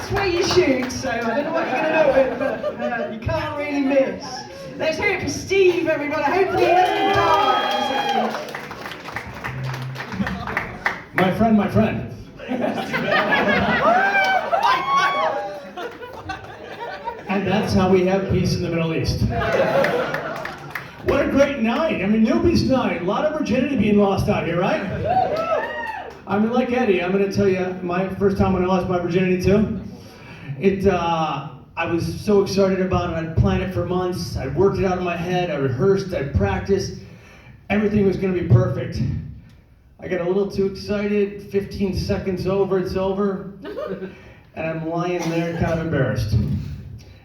that's where you shoot, so I don't know what you're going to do with it, but you can't really miss. Let's hear it for Steve, everybody. Hopefully he doesn't die. My friend, my friend. And that's how we have peace in the Middle East. What a great night. I mean, newbies night. A lot of virginity being lost out here, right? I mean, like Eddie, I'm going to tell you my first time when I lost my virginity too. I was so excited about it. I'd planned it for months. I worked it out in my head. I rehearsed. I practiced. Everything was going to be perfect. I got a little too excited. 15 seconds over, it's over. And I'm lying there kind of embarrassed.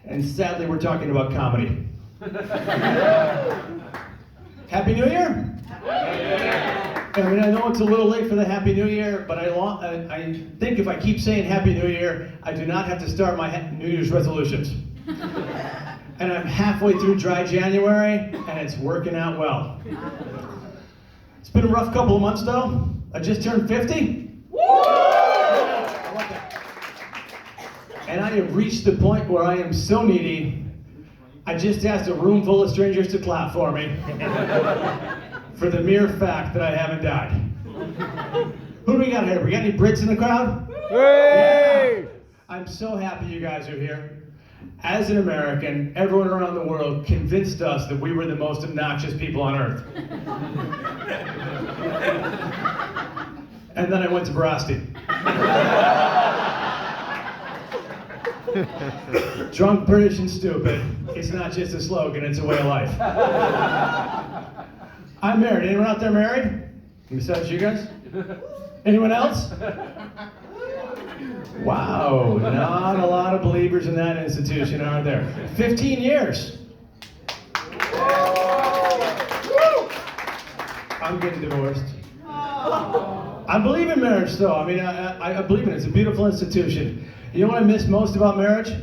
And sadly, we're talking about comedy. Happy New Year? I mean, I know it's a little late for the Happy New Year, but I think if I keep saying Happy New Year, I do not have to start my New Year's resolutions. And I'm halfway through dry January, and it's working out well. It's been a rough couple of months, though. I just turned 50. Woo! I love that. And I have reached the point where I am so needy, I just asked a room full of strangers to clap for me. For the mere fact that I haven't died. Who do we got here? We got any Brits in the crowd? Hey! Yeah. I'm so happy you guys are here. As an American, everyone around the world convinced us that we were the most obnoxious people on earth. And then I went to Barasti. Drunk, British, and stupid. It's not just a slogan, it's a way of life. I'm married. Anyone out there married? Besides you guys? Anyone else? Wow, not a lot of believers in that institution, are there? 15 years. I'm getting divorced. I believe in marriage, though. I mean, I believe in it. It's a beautiful institution. You know what I miss most about marriage?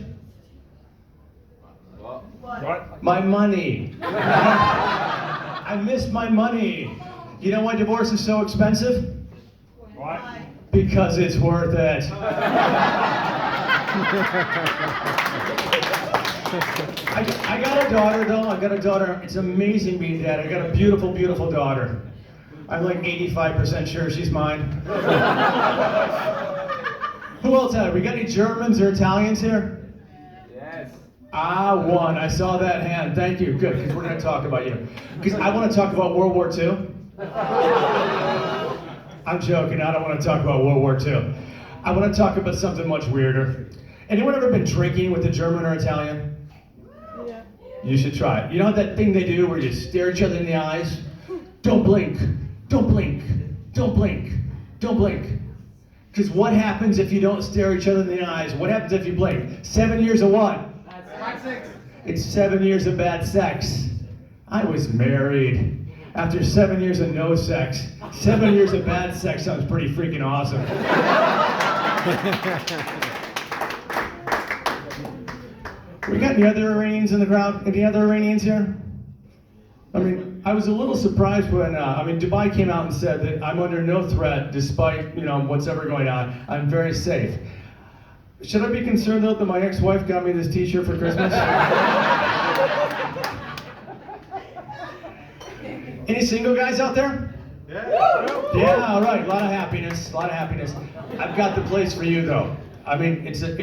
What? My money. I miss my money. You know why divorce is so expensive? What? Because it's worth it. I got a daughter, though. I got a daughter. It's amazing being dad. I got a beautiful, beautiful daughter. I'm like 85% sure she's mine. Who else had it? We got any Germans or Italians here? Yes. One. I saw that hand. Thank you. Good, because we're going to talk about you. Because I want to talk about World War II. I'm joking. I don't want to talk about World War II. I want to talk about something much weirder. Anyone ever been drinking with a German or Italian? Yeah. You should try it. You know that thing they do where you stare each other in the eyes? Don't blink. Don't blink. Don't blink. Don't blink. Because what happens if you don't stare each other in the eyes? What happens if you blink? 7 years of what? It's 7 years of bad sex. I was married. After 7 years of no sex, 7 years of bad sex sounds pretty freaking awesome. We got any other Iranians in the crowd? Any other Iranians here? I mean, I was a little surprised when, Dubai came out and said that I'm under no threat despite, what's ever going on. I'm very safe. Should I be concerned, though, that my ex-wife got me this t-shirt for Christmas? Any single guys out there? Yeah, all right, a lot of happiness, a lot of happiness. I've got the place for you, though. I mean, it's the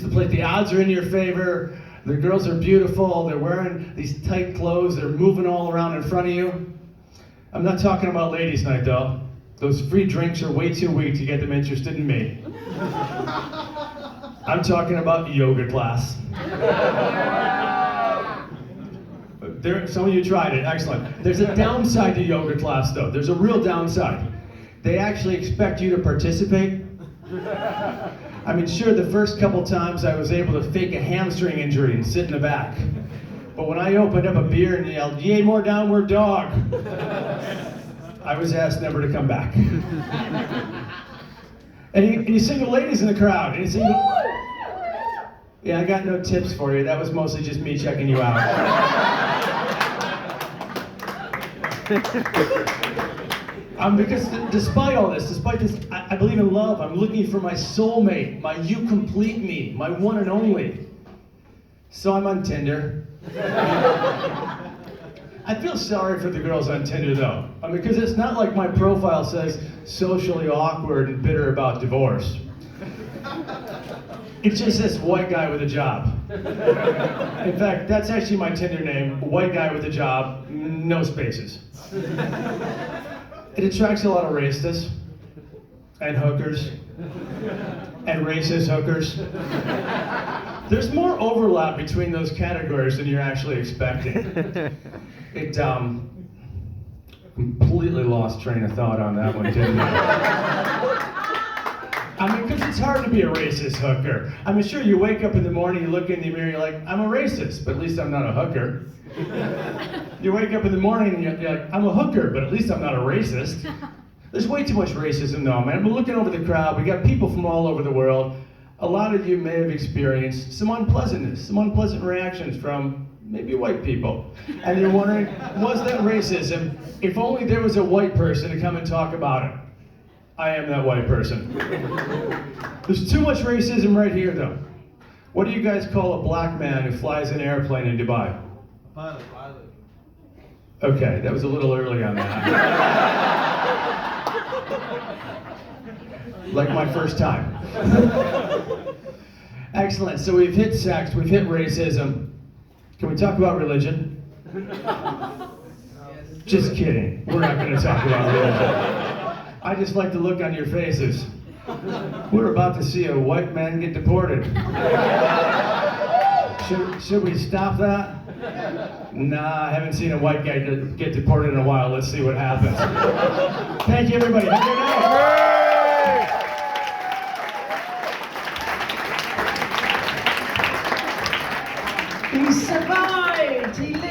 place, the odds are in your favor. The girls are beautiful, they're wearing these tight clothes, they're moving all around in front of you. I'm not talking about ladies' night, though. Those free drinks are way too weak to get them interested in me. I'm talking about yoga class. Some of you tried it, excellent. There's a downside to yoga class, though. There's a real downside. They actually expect you to participate. I mean, sure, the first couple times I was able to fake a hamstring injury and sit in the back. But when I opened up a beer and yelled, "Yay, more downward dog," I was asked never to come back. Any single ladies in the crowd? Any single? Yeah, I got no tips for you. That was mostly just me checking you out. Because despite all this, I I believe in love. I'm looking for my soulmate, my you complete me, my one and only. So I'm on Tinder. I feel sorry for the girls on Tinder though. I mean, because it's not like my profile says socially awkward and bitter about divorce. It just says white guy with a job. In fact, that's actually my Tinder name, white guy with a job, no spaces. It attracts a lot of racists and hookers and racist hookers. There's more overlap between those categories than you're actually expecting. It completely lost train of thought on that one, didn't it? I mean, because it's hard to be a racist hooker. I mean, sure, you wake up in the morning, you look in the mirror, you're like, I'm a racist, but at least I'm not a hooker. You wake up in the morning and you're like, I'm a hooker, but at least I'm not a racist. There's way too much racism though, man. We're looking over the crowd, we got people from all over the world. A lot of you may have experienced some unpleasantness, some unpleasant reactions from maybe white people. And you're wondering, was that racism? If only there was a white person to come and talk about it. I am that white person. There's too much racism right here though. What do you guys call a black man who flies an airplane in Dubai? Pilot. Okay, that was a little early on that. Like my first time. Excellent, so we've hit sex, we've hit racism. Can we talk about religion? Just kidding, we're not gonna talk about religion. I just like the look on your faces. We're about to see a white man get deported. Should we stop that? Nah, I haven't seen a white guy get deported in a while. Let's see what happens. Thank you, everybody. Have a good night. He survived! He lived